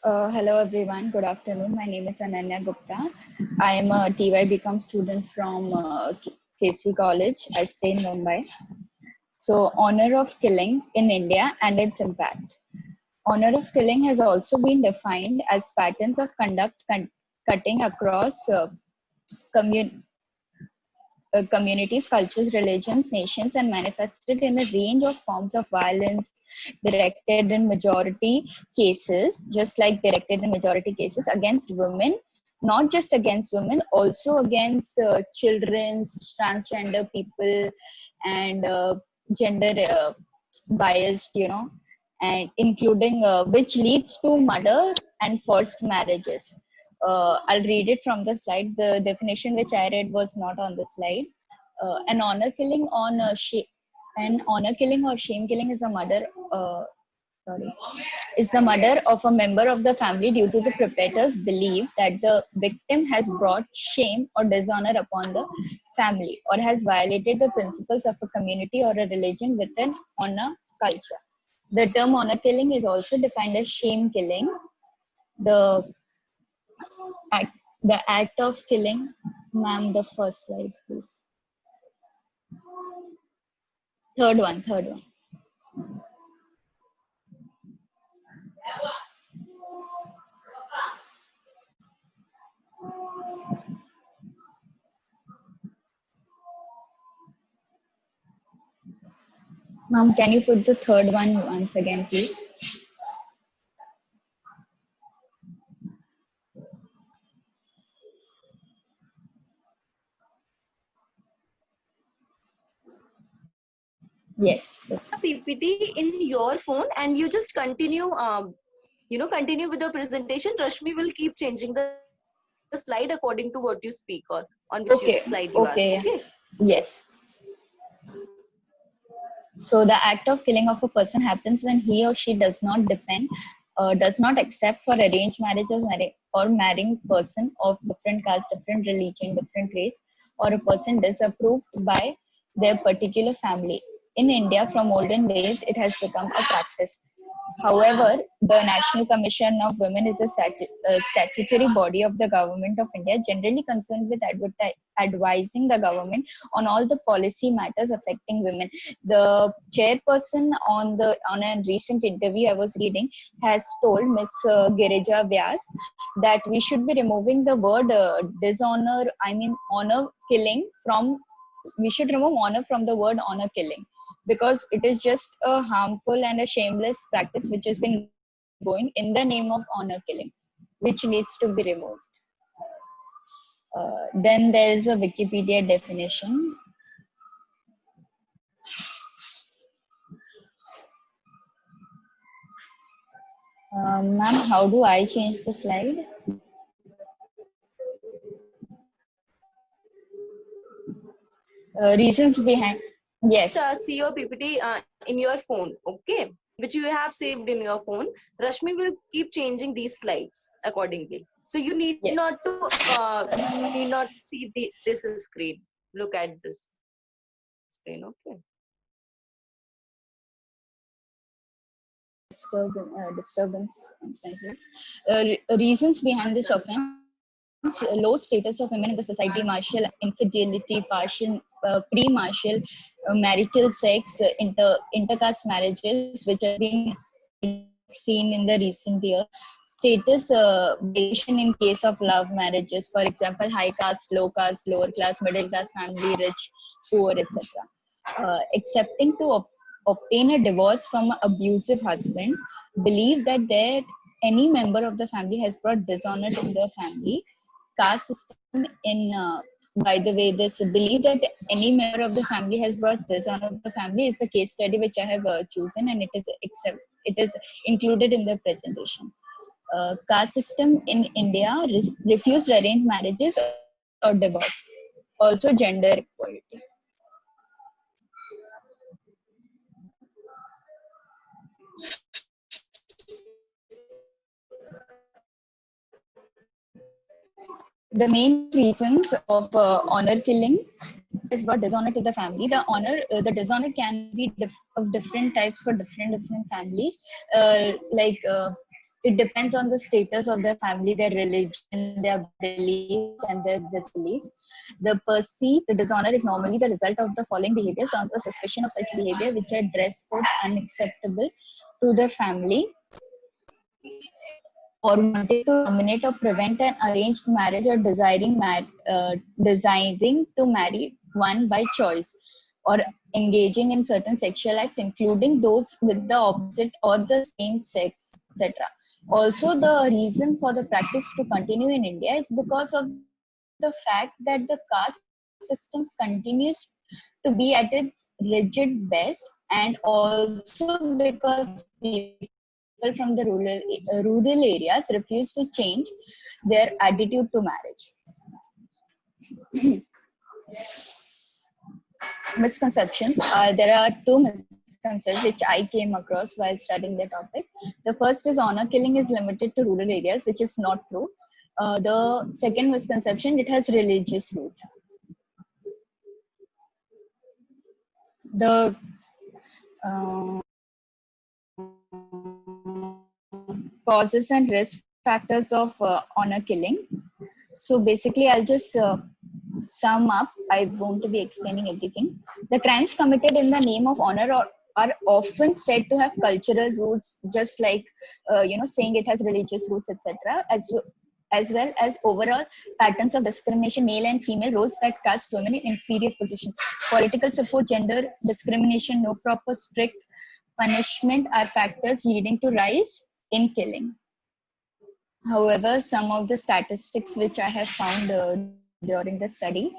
Hello everyone, good afternoon. My name is Ananya Gupta. I am a TY student from KC College. I stay in Mumbai. So, honor of killing in India and its impact. Honor of killing has also been defined as patterns of conduct cutting across commun- communities, cultures, religions, nations, and manifested in a range of forms of violence directed in majority cases, just like directed in majority cases against women, not just against women, also against children, transgender people, and gender biased, and including which leads to murder and forced marriages. I'll read it from the slide. The definition which I read was not on the slide. An honor killing on an honor killing or shame killing is a murder. Sorry, is the murder of a member of the family due to the perpetrator's belief that the victim has brought shame or dishonor upon the family or has violated the principles of a community or a religion within honor culture. The term honor killing is also defined as shame killing. The act, the act of killing. Ma'am, the first slide, please. Third one. Ma'am, can you put the third one once again, please? Yes. This one. PPT in your phone and you just continue, continue with the presentation. Rashmi will keep changing the slide according to what you speak or on which Okay. slide you are. Okay. Okay. Yes. So the act of killing of a person happens when he or she does not accept for arranged marriages or marrying person of different caste, different religion, different race, or a person disapproved by their particular family. In India, from olden days, it has become a practice. However, the National Commission of Women is a statutory body of the Government of India, generally concerned with advising the government on all the policy matters affecting women. The chairperson on a recent interview I was reading has told Miss Girija Vyas that we should be removing the word dishonor, honor killing from. We should remove honor from the word honor killing because it is just a harmful and a shameless practice which has been going in the name of honor killing, which needs to be removed. Then there is a Wikipedia definition. Ma'am, how do I change the slide? Reasons behind. Yes. See your PPT in your phone, okay, which you have saved in your phone. Rashmi will keep changing these slides accordingly. So you need Yes. not to see this screen. Look at this screen, okay. Disturbance. Reasons behind this offense: low status of women in the society, martial infidelity, partial pre-martial marital sex, intercaste marriages, which have been seen in the recent years. Status variation in case of love marriages, for example, high caste, low caste, lower class, middle class family, rich, poor, etc. Accepting to obtain a divorce from an abusive husband, believe that any member of the family has brought dishonor to the family. Caste system in by the way, this belief that any member of the family has brought dishonor to the family is the case study which I have chosen, and it is included in the presentation. Caste system in India refused arranged marriages or divorce. Also, gender equality. The main reasons of honor killing has brought dishonor to the family. The dishonor can be of different types for different families. Like It depends on the status of their family, their religion, their beliefs, and their disbeliefs. The perceived dishonor is normally the result of the following behaviors on the suspicion of such behavior, which are dress codes unacceptable to the family, or wanting to terminate or prevent an arranged marriage, or desiring to marry one by choice, or engaging in certain sexual acts, including those with the opposite or the same sex, etc. Also, the reason for the practice to continue in India is because of the fact that the caste system continues to be at its rigid best, and also because people from the rural areas refuse to change their attitude to marriage. Misconceptions are there are two misconceptions which I came across while studying the topic. The first is honor killing is limited to rural areas, which is not true. The second misconception, it has religious roots. The causes and risk factors of honor killing. So basically, I'll just sum up. I won't be explaining everything. The crimes committed in the name of honor are often said to have cultural roots, just like saying it has religious roots, etc. As well as overall patterns of discrimination, male and female roles that cast women in inferior position. Political support, gender discrimination, no proper strict punishment are factors leading to rise in killing. However, some of the statistics which I have found during the study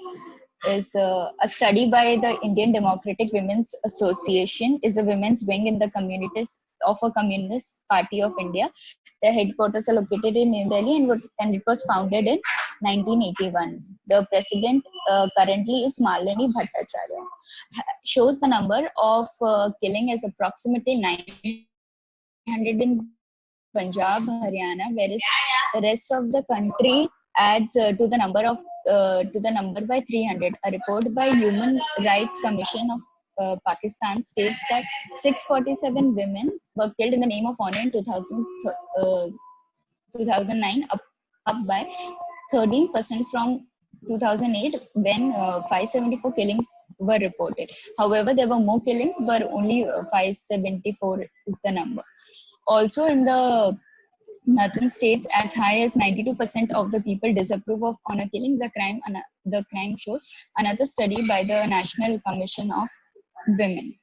is a study by the Indian Democratic Women's Association, is a women's wing in the communities of a Communist Party of India. Their headquarters are located in New Delhi, and it was founded in 1981. The president currently is Malini Bhattacharya. Shows the number of killing is approximately 900 in Punjab, Haryana, whereas the rest of the country adds to the number by 300. A report by Human Rights Commission of Pakistan states that 647 women were killed in the name of honor in 2009, up by 13% from 2008, when 574 killings were reported. However, there were more killings, but only 574 is the number. Also, in the northern states, as high as 92% of the people disapprove of honor killing. The crime shows. Another study by the National Commission of Women.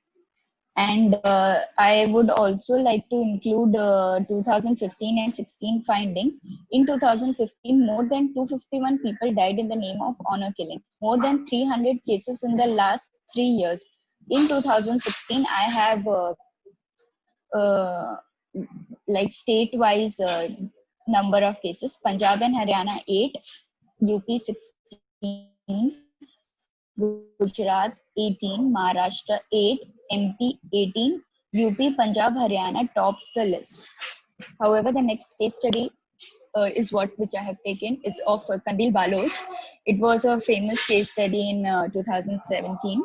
And I would also like to include 2015 and 16 findings. In 2015, more than 251 people died in the name of honor killing. More than 300 cases in the last 3 years. In 2016, I have like state-wise number of cases. Punjab and Haryana 8, UP 16, Gujarat 18, Maharashtra 8, MP 18, UP, Punjab, Haryana tops the list. However, the next case study is which I have taken is of Kandil Baloch. It was a famous case study in 2017.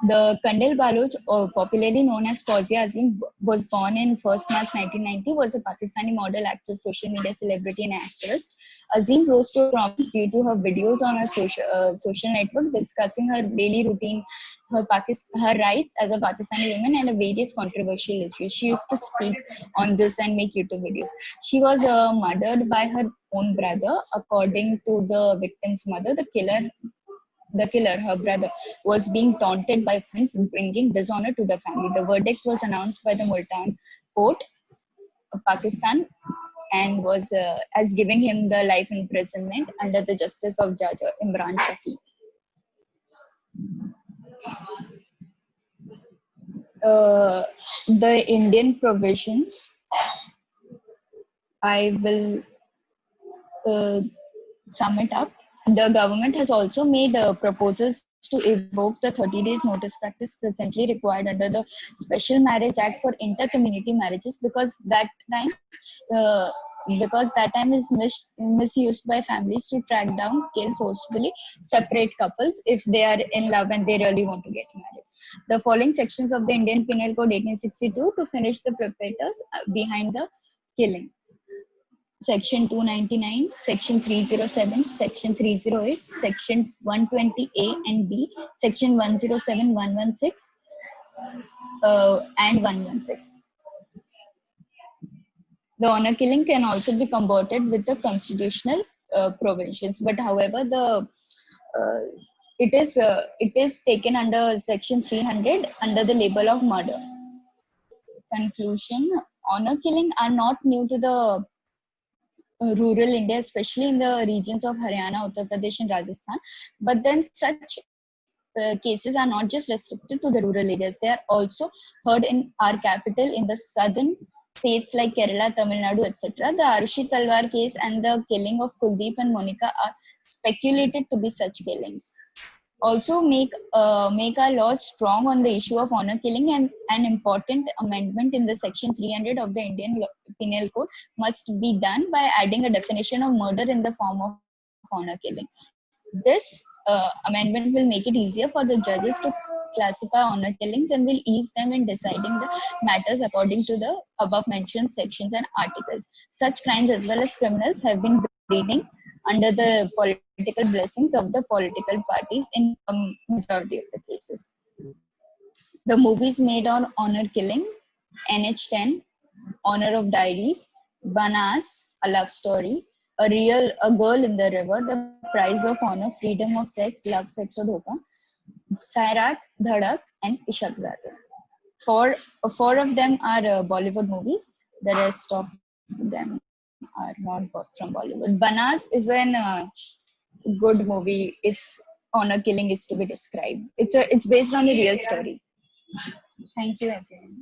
The Kandil Baloch, popularly known as Fawzia Azim, was born in 1st March 1990, was a Pakistani model, actress, social media celebrity and actress. Azim rose to prominence due to her videos on a social network discussing her daily routine, her rights as a Pakistani woman, and various controversial issues. She used to speak on this and make YouTube videos. She was murdered by her own brother. According to the victim's mother, the killer, her brother, was being taunted by friends, bringing dishonor to the family. The verdict was announced by the Multan court of Pakistan and was as giving him the life imprisonment under the justice of Judge Imran Shafi. The Indian provisions, I will sum it up. The government has also made proposals to evoke the 30 days notice practice presently required under the Special Marriage Act for inter-community marriages, because that time is misused by families to track down, kill, forcibly separate couples if they are in love and they really want to get married. The following sections of the Indian Penal Code 1862 to finish the perpetrators behind the killing. Section 299, Section 307, Section 308, Section 120A and B, Section 107, 116, and 116. The honor killing can also be combated with the constitutional provisions, but however, it is taken under Section 300 under the label of murder. Conclusion: honor killing are not new to the rural India, especially in the regions of Haryana, Uttar Pradesh, and Rajasthan. But then such cases are not just restricted to the rural areas; they are also heard in our capital, in the southern states like Kerala, Tamil Nadu, etc. The Arushi Talwar case and the killing of Kuldeep and Monica are speculated to be such killings. Also make our laws strong on the issue of honor killing, and an important amendment in the Section 300 of the Indian Penal Code must be done by adding a definition of murder in the form of honor killing. This amendment will make it easier for the judges to classify honor killings and will ease them in deciding the matters according to the above mentioned sections and articles. Such crimes as well as criminals have been breeding under the political blessings of the political parties in a majority of the cases. The movies made on honor killing: NH10, Honor of Diaries, Banas, A Love Story, A Girl in the River, The Price of Honor, Freedom of Sex, Love, Sex or Dhoka, Sairat, Dhadak, and Ishaq Zade. Four of them are Bollywood movies. The rest of them are not from Bollywood. Banas is an good movie if honor killing is to be described. It's based on a real story. Thank you again.